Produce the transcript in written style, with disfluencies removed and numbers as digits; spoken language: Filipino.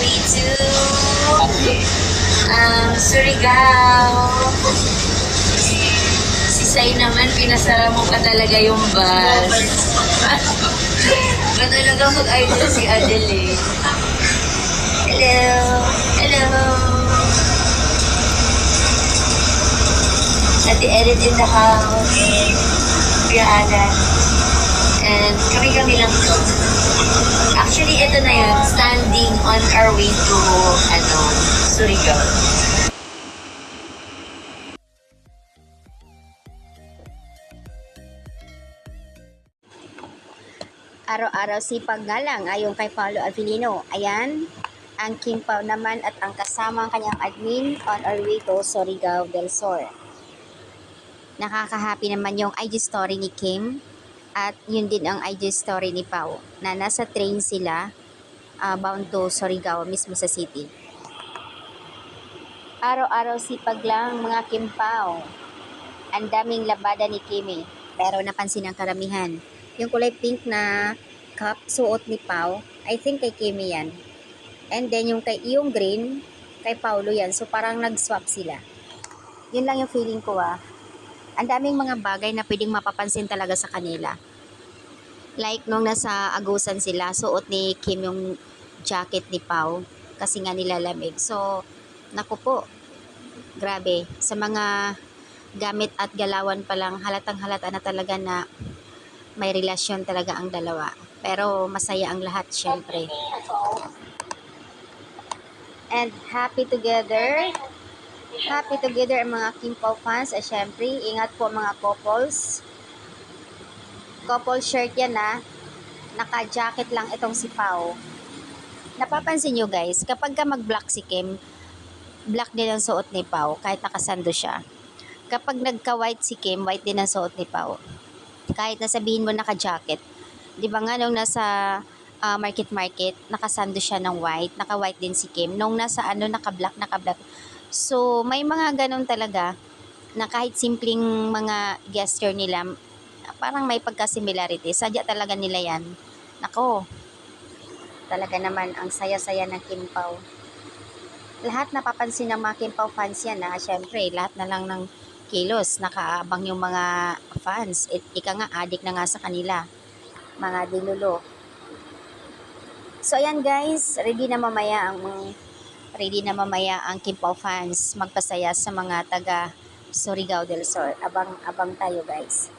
way to Surigao. Si Sai naman, pinasara mo pa talaga yung bus. Ba talaga mag-idol si Adele? Hello! Hello! At the edit in the house. Kuya Alan. And kami-kami lang to. Actually, ito na yun. Standing on our way to, Surigao. Araw-araw sipag nga lang ayon kay Paolo Avellino. Ayan, ang Kim Pao naman at ang kasamang kanyang admin on our way to Surigao del Sur. Nakaka-happy naman yung IG story ni Kim at yun din ang IG story ni Pao na nasa train sila bound to Surigao mismo sa city. Araw-araw sipag lang mga Kim Pao. Ang daming labada ni Kimi pero napansin ang karamihan. Yung kulay pink na cup, suot ni Pao, I think kay Kimi yan. And then yung green, kay Paulo yan. So parang nag-swap sila. Yun lang yung feeling ko Ang daming mga bagay na pwedeng mapapansin talaga sa kanila. Like nung nasa Agusan sila, suot ni Kim yung jacket ni Pao kasi nga nilalamig. So, naku po, grabe. Sa mga gamit at galawan pa lang, halatang halata na talaga na may relasyon talaga ang dalawa. Pero masaya ang lahat, syempre. And happy together. Happy together ang mga Kim Pao fans. Syempre, ingat po mga couples. Couple shirt yan Naka-jacket lang itong si Pao. Napapansin nyo guys, kapag ka mag-black si Kim, black din ang suot ni Pao kahit nakasando siya. Kapag nagka-white si Kim, white din ang suot ni Pao. Kahit nasabihin mo naka-jacket. Di ba nga nung nasa market, nakasando siya ng white, naka-white din si Kim. Nung nasa naka-black. So, may mga ganun talaga na kahit simpleng mga gesture nila, parang may pagka-similarity. Sadya talaga nila yan. Nako, talaga naman ang saya-saya ng Kim Pao. Lahat napapansin ng mga Kim Pao fans yan Siyempre, lahat na lang ng kilos, nakaabang yung mga fans. Ika nga, adik na nga sa kanila. Mga dinulo. So, ayan guys, ready na mamaya ang Kim Pao fans magpasaya sa mga taga Surigao del Sur. Abang tayo guys.